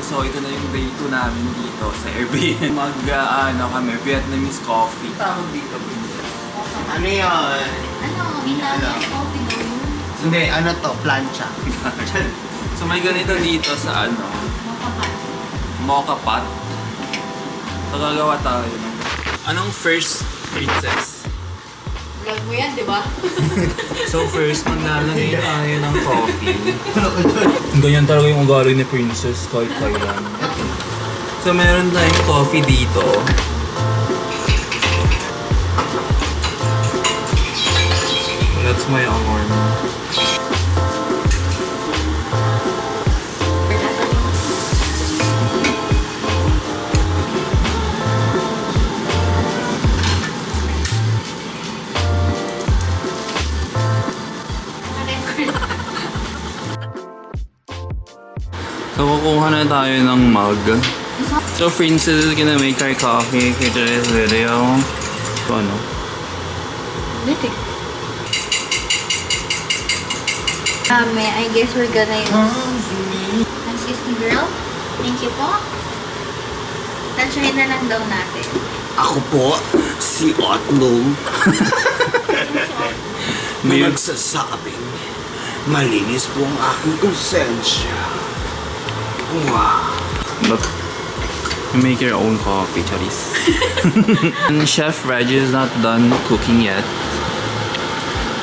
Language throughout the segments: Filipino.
So ito na yung day 2 namin dito sa Airbnb. Kami, Vietnamese coffee. Tawag dito, princess. Ano yun? Italian coffee daw yun. Hindi, ano to? Plancha. So may ganito dito sa mocha pot. So gagawa tayo. Anong first, princess? Vlog mo yan, di ba? So first, maglalagay tayo ng coffee. Ganyan talaga yung ugali ni princess kahit kailan. So meron tayong coffee dito. That's my alarm. So, kukuha na tayo ng mug. So, Princess is gonna make our coffee for today's video. So, ano? Litik. I guess we're gonna use... Excuse me, girl. Thank you po. Tansyahin na lang daw natin. Ako po, si Otlong. May- Na nagsasabing malinis po ang aking konsensya. Wow. But, you make your own coffee, Charis. And Chef Reg is not done cooking yet.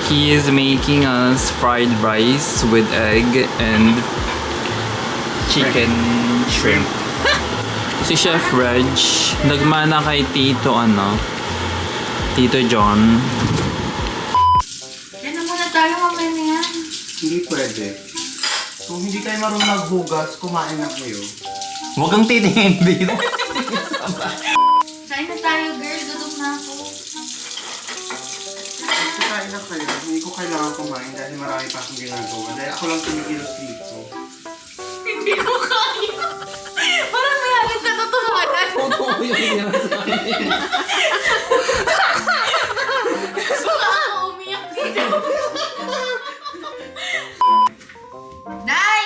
He is making us fried rice with egg and chicken shrimp. Si Chef Reg, nagmana kay Tito Tito John. Yan na muna tayo, mamaya na yan. Hindi pwede. Kung hindi kayo marunong maghugas, kumain na kayo. Huwag kang titingin dito. Kain na tayo, girl. Gutom na ako. Kumain na kayo. Hindi ko kailangan kumain dahil marami pa akong ginagawa. Dahil ako lang tumikilos dito. Hindi ko kaya. Parang may halong katotohanan. Totoo yung sinasabi. Baka ako umiyak dito. Day!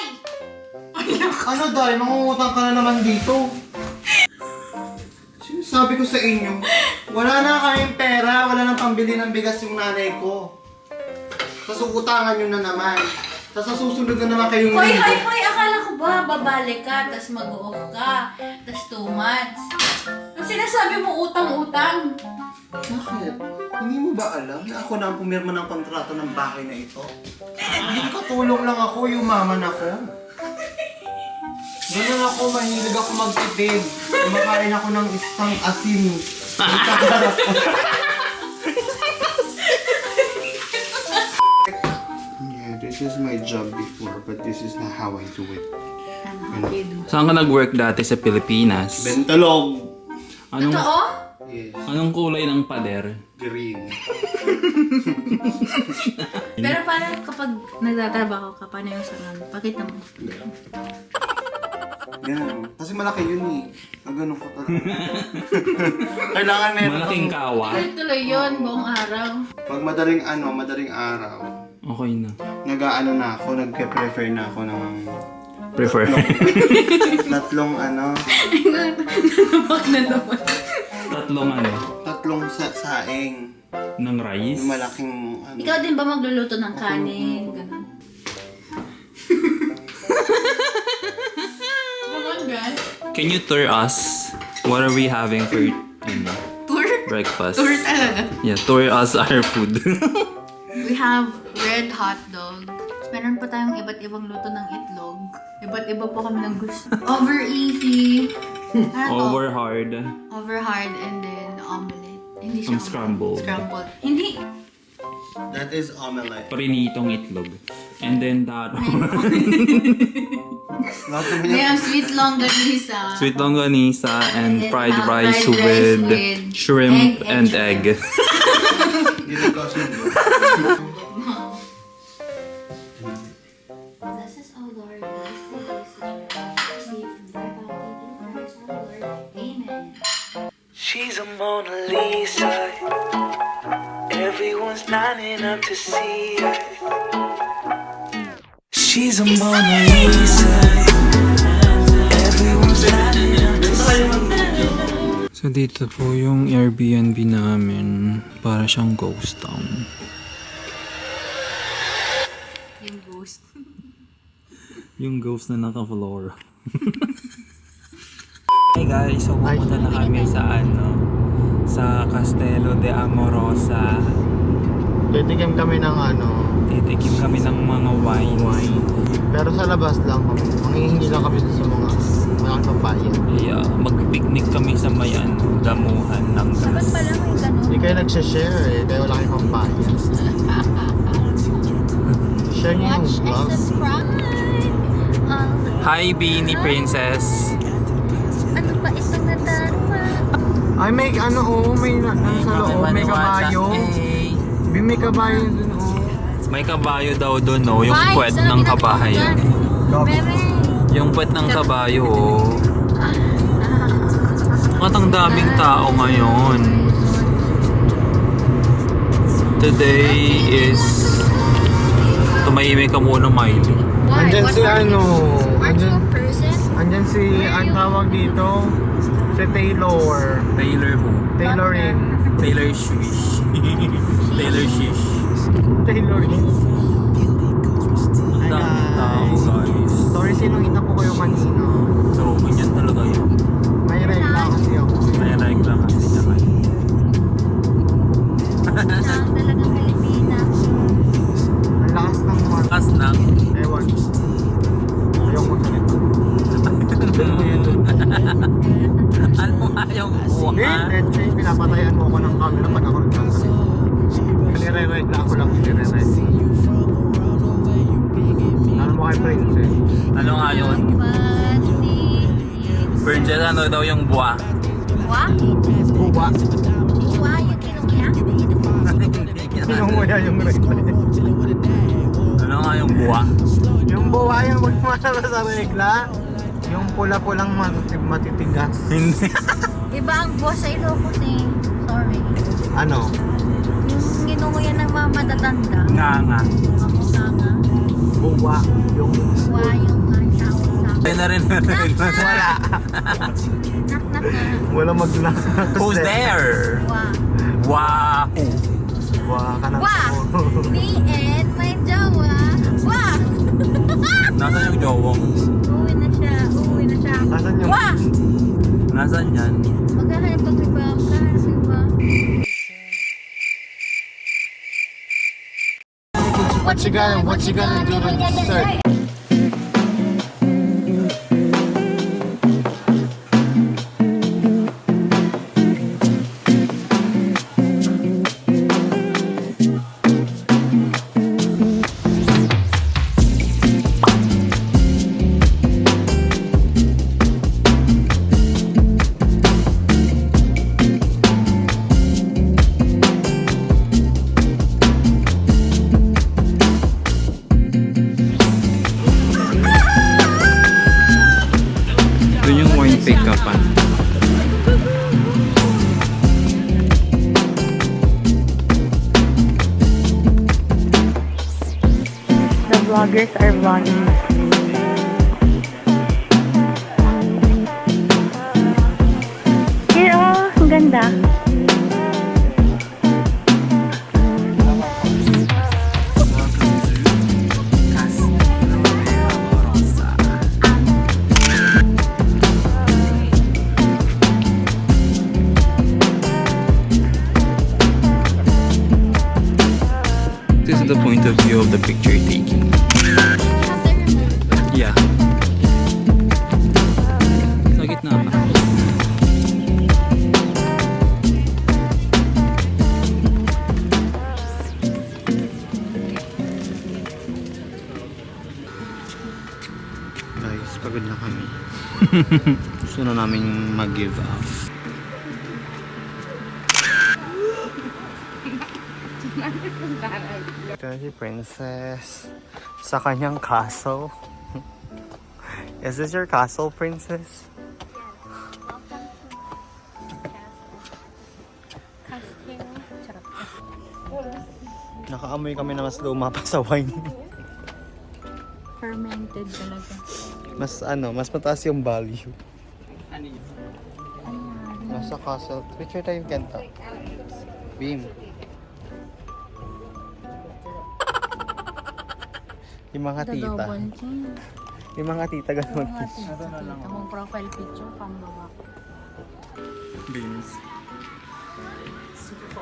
Ano dahil? Mangungutang ka na naman dito. Sinasabi ko sa inyo, wala na kaming pera, wala nang pambili ng bigas yung nanay ko. Tapos utangan nyo na naman. Tapos sa susunod na naman kayong Hoy, linggo. hoy, hoy! Akala ko ba babalik ka, tas mag-off ka, tas 2 months. Ang sinasabi mo utang-utang. Bakit? Hindi mo ba alam na ako na ang pumirma ng kontrato ng bahay na ito? Hindi ko tulong lang ako, yumaman ako. Ganun ako, mahilig ako magtipid. Kumakain ako ng isang asin. Ikakarap ko. Yeah, this is my job before, but this is not how I do it. Saan ka nag-work dati sa Pilipinas? Bentalog. Anong, Totoo? Yes, anong kulay ng pader? green. Pero parang kapag nagtatrabaho ka, paano yung sarang? Pakita mo. Ganun. Kasi malaki yun eh. Ganun ko talaga. Kailangan meron Malaking kang- kawa. Tuloy-tuloy yun, buong araw. Pag madaling araw, Okay na. nag-aano na ako, nagpe-prefer na ako ng Prefer. tatlong Wag na naman. Tatlong saing. ng rice. Yung malaking Ikaw din ba magluluto ng kanin? Ganun. Can you tour us? What are we having for Tour? breakfast? Tour talaga. Yeah, tour us our food. We have red hot dog. Meron pa tayong iba't ibang luto ng itlog. Iba't iba po kami ng gusto. Over easy. Ano to? Over hard. Over hard and then omelette. Hindi siya Scrambled. Scrambled. Hindi. That is omelette. Prinitong itlog. And then that one. Lahat naman May yan. sweet longganisa. Sweet longganisa and then fried we have rice fried rice with with shrimp egg and and egg. Hindi nagkasundo. This is our Lord. Amen. She's a Mona Lisa. Everyone's lining up to see her. She's a Mona Lisa. Everyone So dito po yung Airbnb namin. Para siyang ghost town. Yung ghost. Yung ghost na naka-floor. Hey guys, so pumunta na kami sa sa Castello de Amorosa. Titikim kami ng Titikim kami ng mga wine. Pero sa labas lang kami. Manghihingi lang kami sa mga kabayan. Yeah, mag-picnic kami sa may damuhan ng Dapat pala may ganun. Hindi kayo nagsashare eh, kaya wala kayong pambayan. Share niyo yung Watch and vlog. subscribe. Hi Beanie Princess. Ano pa itong nadarma? Ay, may may nasa loob, may kabayo. May kabayo dun May kabayo daw doon yung Vibes, puwet ano ng ginagawa kabayo. dyan? Bebe. Yung puwet ng kabayo At ang daming tao ngayon. Today is tumahimik ka muna, Miley. Why? Andyan What si are you? Aren't you a person? Andyan si, ang tawag dito, si Taylor. Taylor who? Taylorin. Taylor Swish. Taylor Shish. Taylorin. Ang daming tao, guys. Sorry, sinungita po kayo kanina. So, ganyan talaga yun. May regla kasi ako. May like lang kasi naman. Saan talagang Pilipinas? Ang lakas ng mga As na. ewan. Ayoko salita. Ano nga yung buha? Let's pinapatayan mo ako ng camera pag ako nagsasalita. Nire-regla ako lang, nire-regla. Ano mo kay Princess? Ano nga yun? Princess, ano daw yung buha? Buwa? Buwa. Buwa yung kinungya? Sinunguya yung regla. Ano nga yung buha? Yung buwa yung magmana sa regla. Yung pula-pulang matitigas. Hindi. Iba ang buwa sa Ilocos eh. Sorry. Ano? Yung kinungya ng mga matatanda. Nga nga. Ako nga. Buwa. Yung Buwa yung tawag sa akin. Ay na rin. wala. Knock na. Wala magla. Who's there? Buwa. Wahoo. Buwa ka na. Wah! Me and my jowa. Wah! Nasaan yung jowong? Uwi na siya. Nasaan yung- Wah! Nasaan yan? Maghahanap pag iba. What you gonna do with this shirt? Doon yung wine pick-upan. The vloggers are vlogging. Here, oh, ang ganda. This is the point of view of the picture taking. Yeah. Sa gitna ka. Guys, pagod na kami. Gusto na namin mag-give up. Kasi Princess sa kanyang castle. Is this your castle, Princess? Nakaamoy kami na mas luma pa sa wine. Fermented talaga. Mas mataas yung value. Ano yun? Ayan. Nasa castle. Picture tayo yung kanta. Beam. Yung mga tita. Yung mga tita ganun. Tamang profile picture, pang baba. Beans. Ito.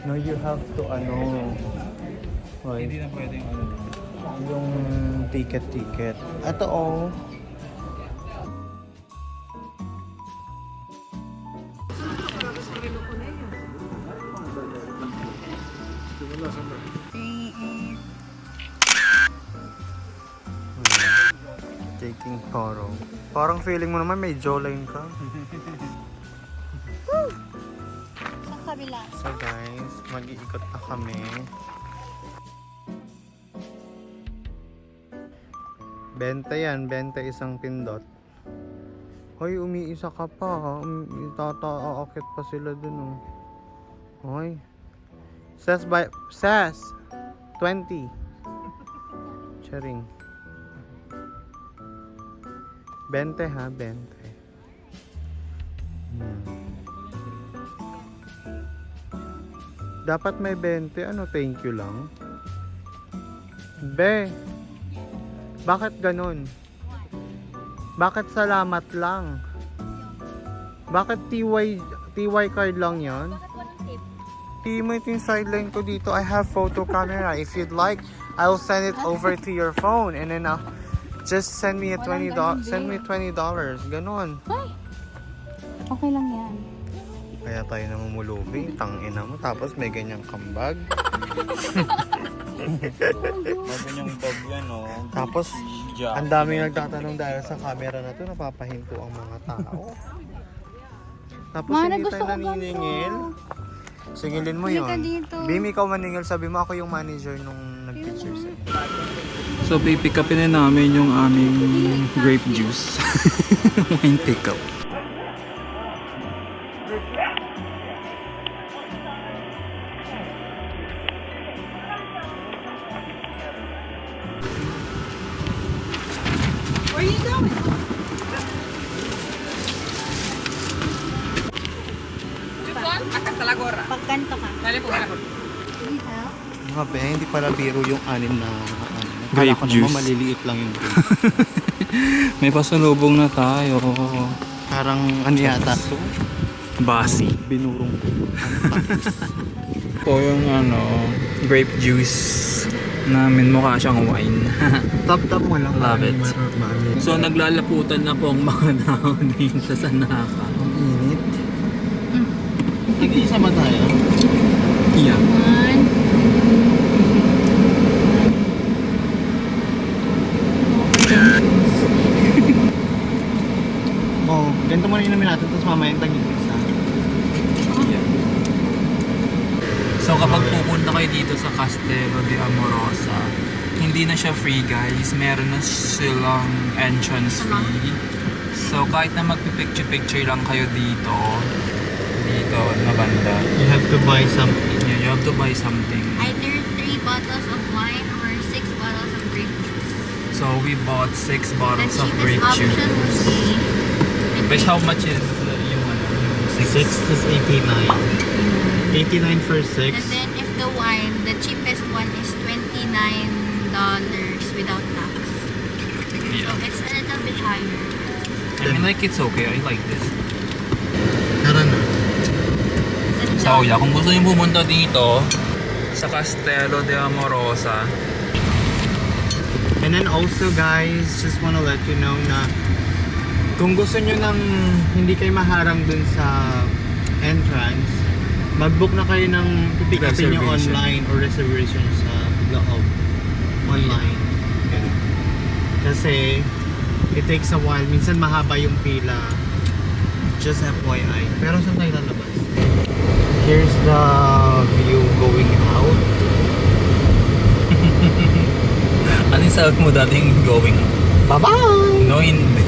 No, you have to ano. Hindi na pwede yung ano. Yung ticket. Ito oh. Taking photo. Parang feeling mo naman may jawline ka. Sa kabila. So guys, mag-iikot na kami. Benta yan, benta isang pindot. Hoy, umiisa ka pa ha. Aakit pa sila dun oh. Hoy. Ses 20. Charing. 20 ha, 20. Dapat may 20. Ano, thank you lang? Be, bakit ganun? Bakit salamat lang? Bakit TY card lang yan? Hindi mo ito yung sideline ko dito. I have photo camera. If you'd like, I'll send it over to your phone and then just send me $20. Send me $20. Ganon. Okay lang yan. Kaya tayo namumulubi. Tangina mo. Tapos may ganyang kambag. Bago niyang dog yan, oh. Tapos, ang daming nagtatanong dahil sa camera na to, napapahinto ang mga tao. Tapos Mana, hindi gusto tayo ko naniningil. Singilin mo Hindi yun. ka dito. Bim, ikaw maningil. Sabi mo ako yung manager nung nag-picture sa'yo. So, pipick upin na namin yung aming grape juice. Wine pick up. Where are you going? Pagkanto ka. Mga be, hindi pala biro yung anim na ano. Grape Kala ko juice. naman maliliit lang yung grape. May pasalubong na tayo. Parang ano yata to? Basi. Binurong ko. Ito yung ano, grape juice namin, mukha siyang wine. Tap mo lang. Love it. Mami. So naglalaputan na po ang mga tao dito sa Napa. Ang init. Nag-iisa ba tayo? Yeah. One. Oh, ganito muna inumin natin tapos mamaya yung tag-isa. Yeah. So kapag pupunta kayo dito sa Castello de Amorosa, hindi na siya free guys, meron na silang entrance fee. So kahit na magpipicture-picture lang kayo dito na banda, You have to buy something. yeah, you have to buy something. Either 3 bottles of wine or 6 bottles of grape juice. So we bought 6 The bottles of cheapest grape option juice. would be... Which how much is yung ano, yung 6 is 89. 89 for 6. And then if the wine, the cheapest one is $29 without tax. So Yeah. it's a little bit higher. I mean like it's okay, I like this. Tara na. So yeah, kung gusto niyo pumunta dito sa Castello de Amorosa, And then also guys, just wanna let you know na kung gusto nyo nang hindi kayo maharang dun sa entrance, mag-book na kayo ng pick upin nyo Reservation. online or reservation sa loob. Online. Ganun. Kasi it takes a while. Minsan mahaba yung pila. Just FYI. Pero saan tayo lalabas? Here's the view going out. ano yung sabi mo dating going out? Bye-bye! No, hindi.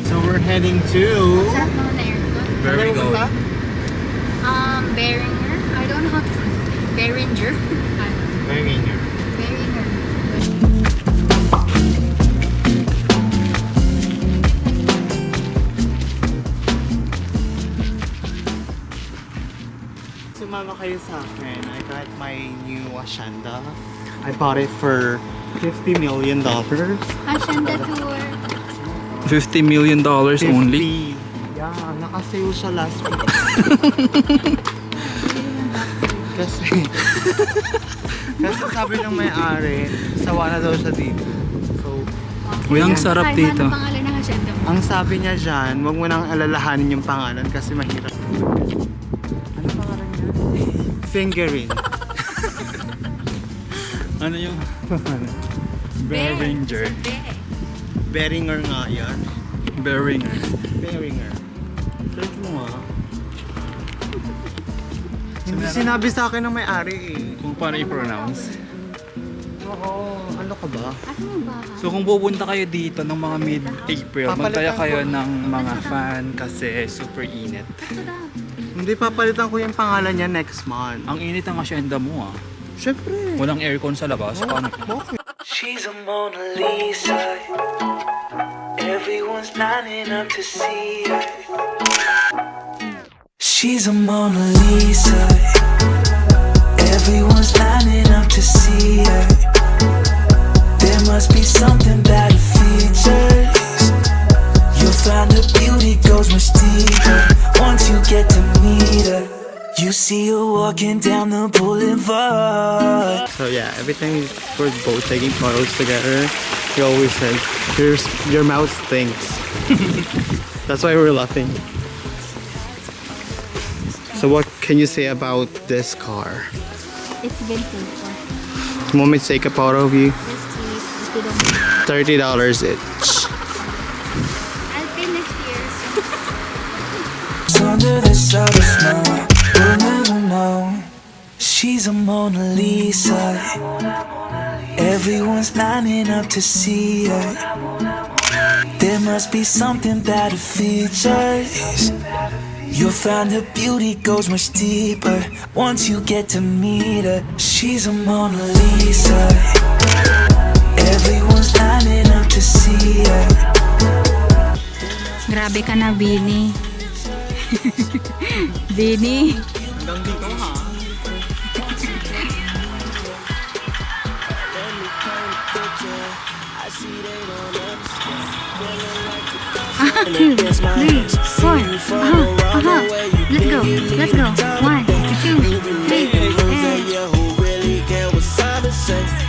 So we're heading too. Sarap naman na aircon. Where are we Ano ba? going? Behringer. I don't know how to Behringer. Behringer. Behringer. Sumama kayo sa akin. I got my new Ashanda. I bought it for $50 million. Hacienda tour. $50 million only? Yeah, naka-sale siya last week. kasi sabi ng may-ari, sawa na daw siya dito. So, Uy, ang sarap dito. Ano pangalan ng hacienda mo? ang sabi niya dyan, huwag mo nang alalahanin yung pangalan kasi mahirap. Ano pangalan niya? Fingering. Ano yung... Behringer. Behringer nga yan. Behringer. Behringer. Search mo nga. Hindi sinabi sa akin ng may-ari eh. Kung paano i-pronounce. Oo, ano ka ba? Ano ba? So kung pupunta kayo dito ng mga mid-April, magtaya kayo ng mga fan kasi super init. Hindi, papalitan ko yung pangalan niya next month. Ang init ng asyenda mo ah. Siyempre. Walang aircon sa labas. Paano? Bakit? She's a Mona Lisa. Everyone's lining up to see her. She's a Mona Lisa. Everyone's lining up to see her. There must be something about her features. You'll find her beauty goes much deeper once you get to meet her. You see her walking down the boulevard. So yeah, every time we're both taking photos together, he always said, your mouth stinks. That's why we're laughing. So what can you say about this car? It's been paid for. You want me to take a photo of you? Yes, please. If you don't $30 each. I'll pay next year. Under the summer snow, we'll never know. She's a Mona Lisa. Everyone's lining up to see her. There must be something about her features. You'll find her beauty goes much deeper once you get to meet her. She's a Mona Lisa. Everyone's lining up to see her. Grabe ka na, Bini. Bini. Hanggang dito ha. Two, three, four. Let's go. Let's go. 1, 2, 3.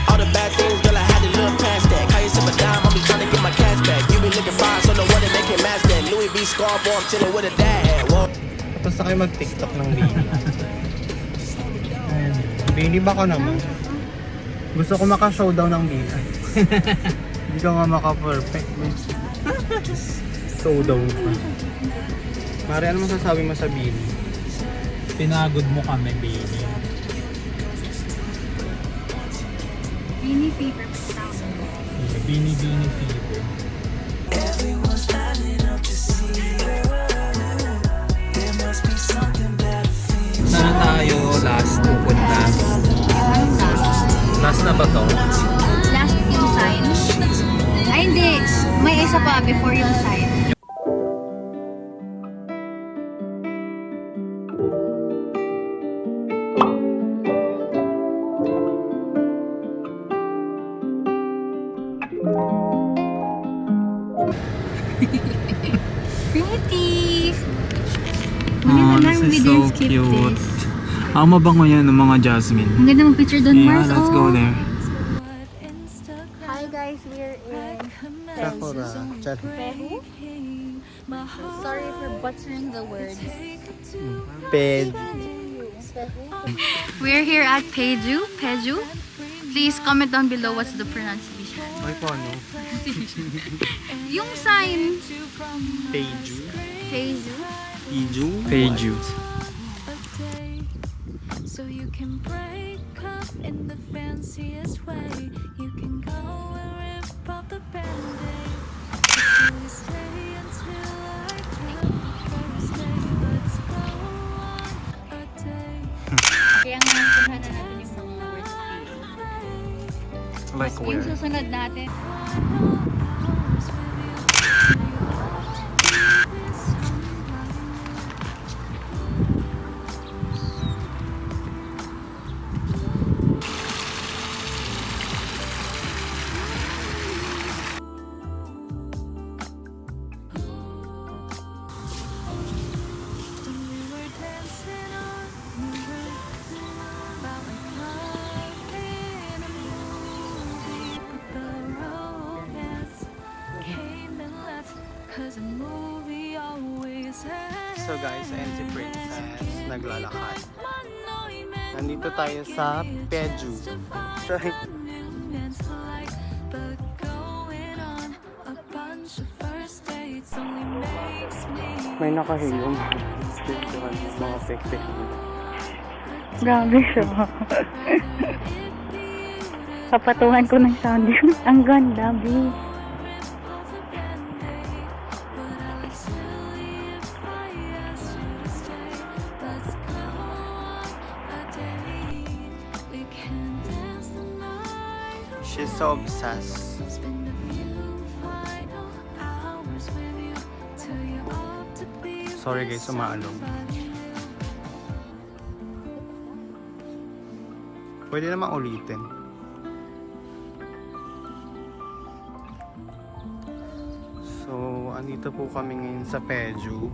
All the bad things, girl, I had to look past that. Call yourself a dime, I'm just trying to get my cash back. You be looking fine, so no wonder they can match that. Louis V scarf, I'm chilling with a dad. Whoa. Tapos na kayo mag-tiktok ng Bini. Bini ba ka naman? Gusto ko maka-showdown ng Bini. Hindi ka nga maka-perfect. Showdown ka. Mari, ano masasabi mo sa Bini? Pinagod mo kami, baby. Bini fever. Bini fever. Everyone's lining up to see her. There must be something about her features. Saan tayo last pupunta? Last na ba to? Last yung sign. Ay, hindi. May isa pa before yung sign. Pretty! Oh, this is so cute. Ang mabango yan ng mga jasmine. Ang ganda mong picture doon, Yeah, Mars. let's go there. Hi guys, we're in Sakura. Chat. Peru. Sorry for butchering the words. Ped. We're here at Peju. Please comment down below what's the pronunciation. Ay, paano? Yung sign. Peju. Peju. Iju. Peju. So you can break up in the fanciest way. You can go and rip off the band-aid. But you stay until I Like Yung where? susunod natin. So guys, ayan si Princess naglalakad. Nandito tayo sa Peju. Sorry. May nakahilom. Mga pek-pek. Grabe siya. Papatuhan ko ng sound yun. Ang ganda, B. She's so obsessed. Sorry guys, umaalog. Pwede naman ulitin. So, andito po kami ngayon sa Peju.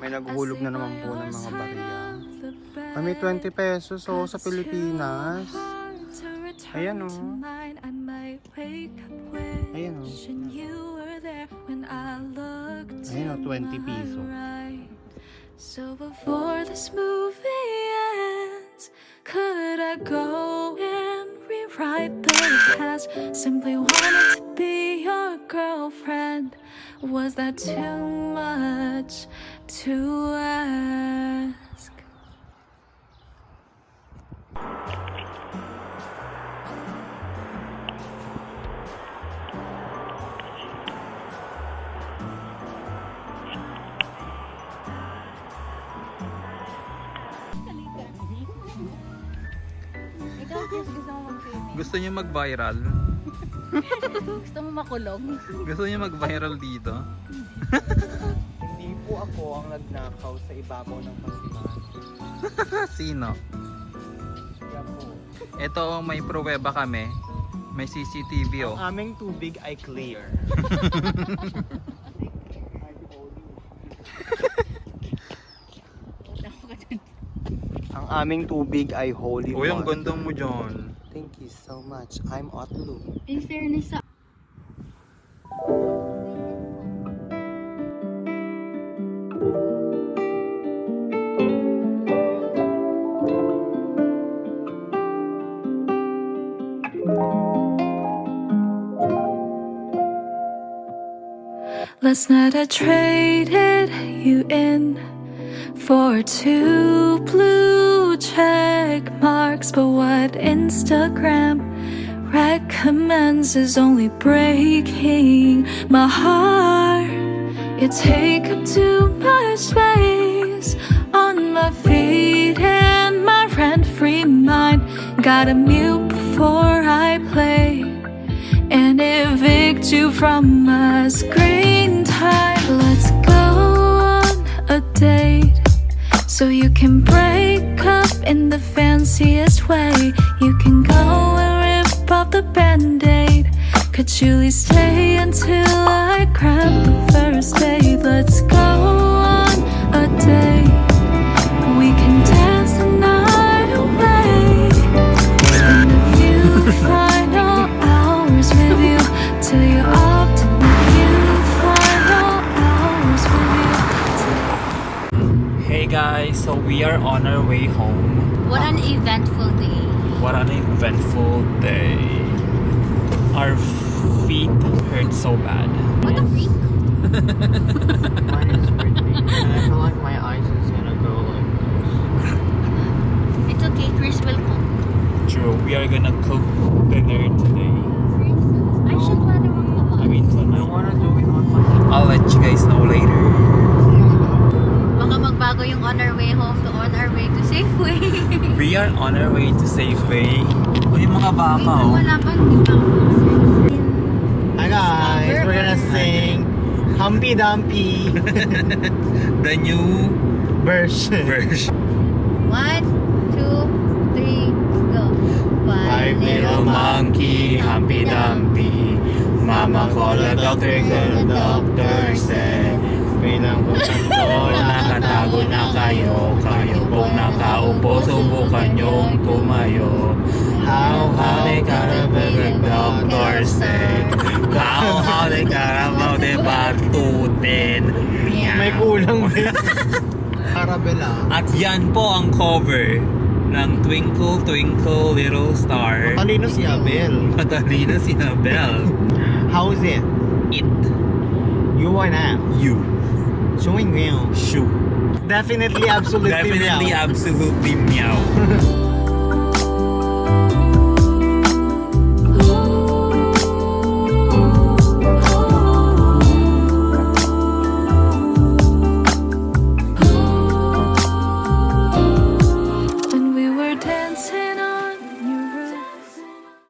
May naghulog na naman po ng mga bariya. May 20 pesos so sa Pilipinas. Ayan o. Ayan o. Ayan o, 20 piso. So before this movie ends, could I go and rewrite the past? Simply wanted to be your girlfriend. Was that too much to ask? Ikaw, Chris, gusto mo mag-swimming? Gusto niyo mag-viral? Gusto mo makulong? Gusto niyo mag-viral dito? Hindi po ako ang nagnakaw sa ibabaw ng pasiman. Sino? Yan po. Ito may pruweba kami. May CCTV oh. Aming tubig ay clear. Ang aming tubig ay holy Uy, ang water. ganda mo dyan. Thank you so much. I'm Otlu. In fairness sa... Last night I traded you in for 2 blue check marks, but what Instagram recommends is only breaking my heart. You take up too much space on my feet and my rent-free mind. Gotta mute before I play and evict you from my screen time. Let's go on a date so you can break up in the fanciest way. You can go and rip off the band-aid. Could you please stay until I grab the first date? Let's go on a date. We can dance the night away. Spend a few final hours with you till you're off to the few final hours with you. Hey guys, so we are on our way home. What an eventful day. What an eventful day. Our feet hurt so bad. What a freak. Mine is pretty. And I feel like my eyes is gonna go like... It's okay, Chris will cook. True, we are gonna cook dinner today. I should wanna I mean tonight. I wanna do it on my... I'll let you guys know later. Baka magbago bago yung on our way home to on our way to Safeway. We are on our way to Safeway. O yung mga baka, oh. Wala pa, hindi pa ako. Hi guys, we're gonna sing Humpy Dumpy The new version. version. 1, 2, 3, go. Five Little monkey, Humpy Dumpy. Mama called the doctor, cause the doctor said, pinangkutan ko, nakatago na kayo. Kayo pong nakaupo, subukan niyong tumayo. How they gotta be the doctor said. How they gotta about the batutin. May kulang din. Arabella. At yan po ang cover ng Twinkle Twinkle Little Star. Talino si Abel. Matalino si Abel. How's it? It. You wanna? You. Showing well. Shoe. Definitely, absolutely. Definitely, meow. absolutely meow.